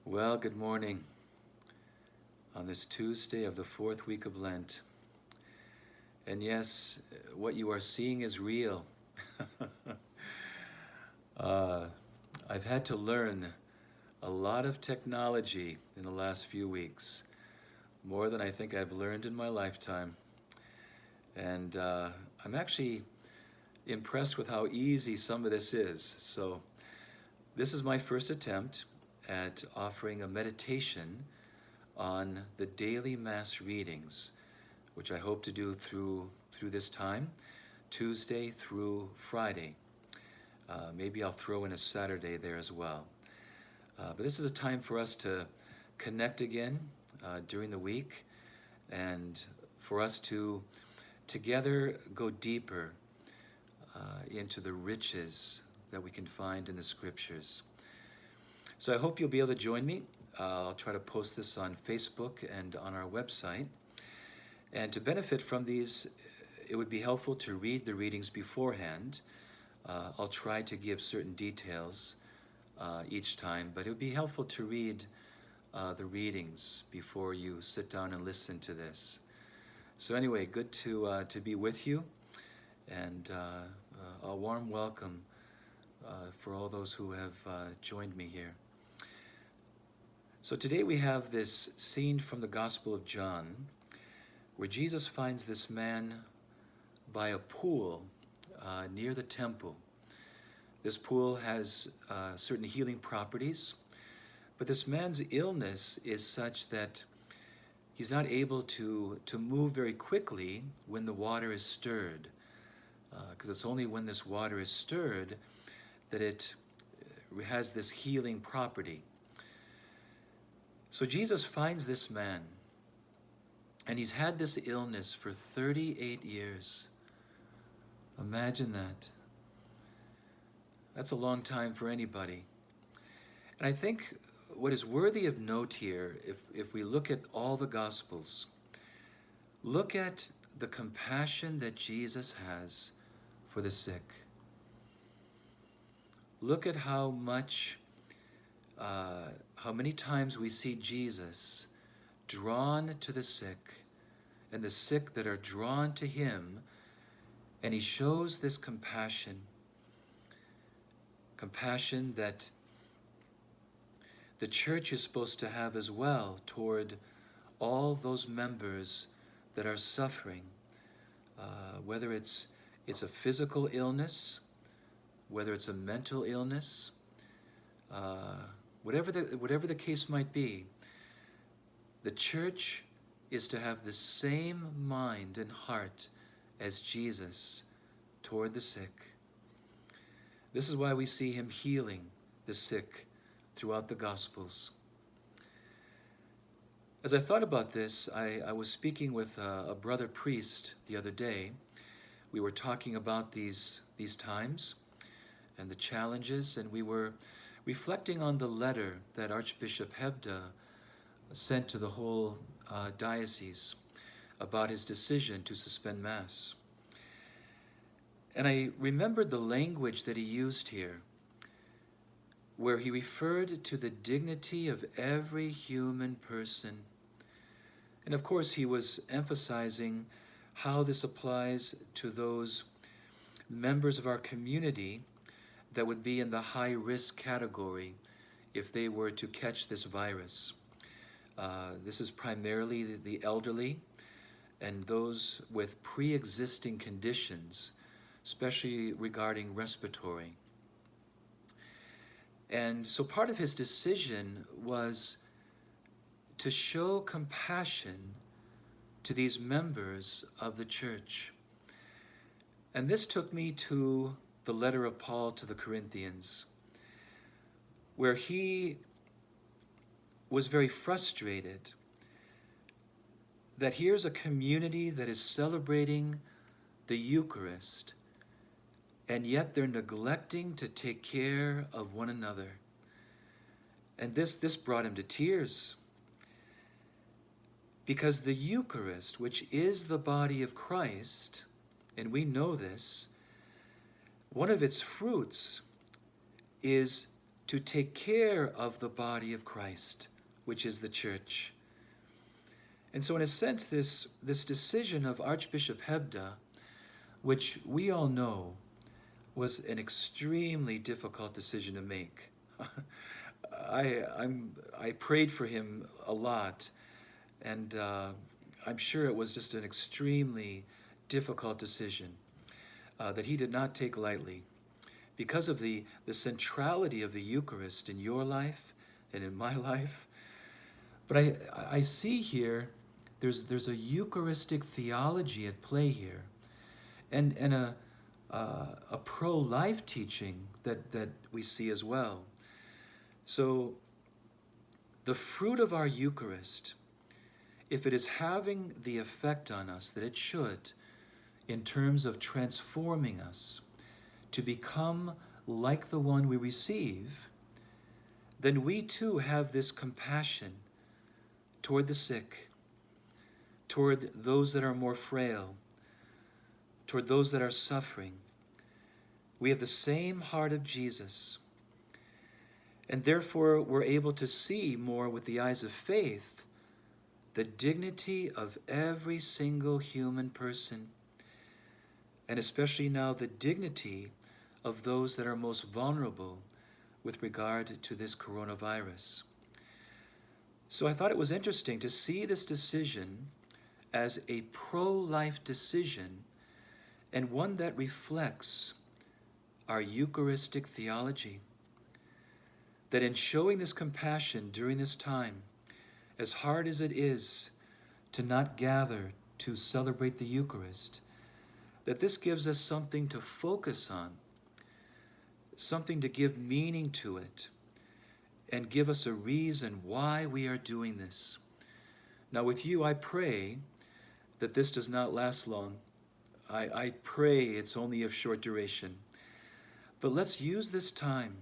Well, good morning on this Tuesday of the fourth week of Lent. And yes, what you are seeing is real. uh, I've had to learn a lot of technology in the last few weeks, more than I think I've learned in my lifetime. And I'm actually impressed with how easy some of this is. So, this is my first attempt at offering a meditation on the daily Mass readings, which I hope to do through this time, Tuesday through Friday. Maybe I'll throw in a Saturday there as well. But this is a time for us to connect again during the week and for us to together go deeper into the riches that we can find in the Scriptures. So I hope you'll be able to join me. I'll try to post this on Facebook and on our website. And to benefit from these, it would be helpful to read the readings beforehand. I'll try to give certain details each time, but it would be helpful to read the readings before you sit down and listen to this. So anyway, good to be with you, and a warm welcome for all those who have joined me here. So today we have this scene from the Gospel of John where Jesus finds this man by a pool near the temple. This pool has certain healing properties, but this man's illness is such that he's not able to move very quickly when the water is stirred, because it's only when this water is stirred that it has this healing property. So Jesus finds this man, and he's had this illness for 38 years. Imagine that. That's a long time for anybody. And I think what is worthy of note here, if we look at all the Gospels, look at the compassion that Jesus has for the sick. Look at how many times we see Jesus drawn to the sick, and the sick that are drawn to him, and he shows this compassion that the church is supposed to have as well toward all those members that are suffering, whether it's a physical illness, whether it's a mental illness, whatever the case might be. The church is to have the same mind and heart as Jesus toward the sick. This is why we see him healing the sick throughout the Gospels. As I thought about this, I was speaking with a brother priest the other day. We were talking about these times and the challenges, and we were reflecting on the letter that Archbishop Hebda sent to the whole diocese about his decision to suspend Mass. And I remembered the language that he used here, where he referred to the dignity of every human person. And of course, he was emphasizing how this applies to those members of our community that would be in the high-risk category if they were to catch this virus. This is primarily the elderly and those with pre-existing conditions, especially regarding respiratory. And so part of his decision was to show compassion to these members of the church. And this took me to the letter of Paul to the Corinthians, where he was very frustrated that here's a community that is celebrating the Eucharist, and yet they're neglecting to take care of one another. And this brought him to tears, because the Eucharist, which is the body of Christ, and we know this, one of its fruits is to take care of the body of Christ, which is the church. And so in a sense, this decision of Archbishop Hebda, which we all know was an extremely difficult decision to make. I prayed for him a lot, and I'm sure it was just an extremely difficult decision that he did not take lightly, because of the centrality of the Eucharist in your life and in my life. But I see here there's a Eucharistic theology at play here, and a pro-life teaching that we see as well. So the fruit of our Eucharist, if it is having the effect on us that it should, in terms of transforming us to become like the one we receive, then we too have this compassion toward the sick, toward those that are more frail, toward those that are suffering. We have the same heart of Jesus, and therefore we're able to see more with the eyes of faith the dignity of every single human person, and especially now the dignity of those that are most vulnerable with regard to this coronavirus. So I thought it was interesting to see this decision as a pro-life decision, and one that reflects our Eucharistic theology. That in showing this compassion during this time, as hard as it is to not gather to celebrate the Eucharist, that this gives us something to focus on, something to give meaning to it, and give us a reason why we are doing this. Now with you, I pray that this does not last long. I pray it's only of short duration. But let's use this time,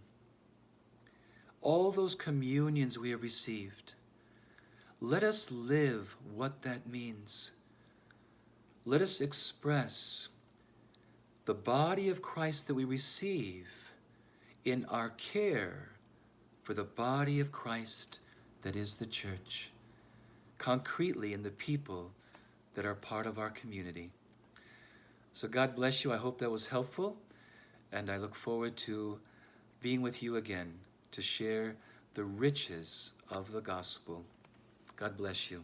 all those communions we have received, let us live what that means. Let us express the body of Christ that we receive in our care for the body of Christ that is the church, concretely in the people that are part of our community. So God bless you. I hope that was helpful, and I look forward to being with you again to share the riches of the gospel. God bless you.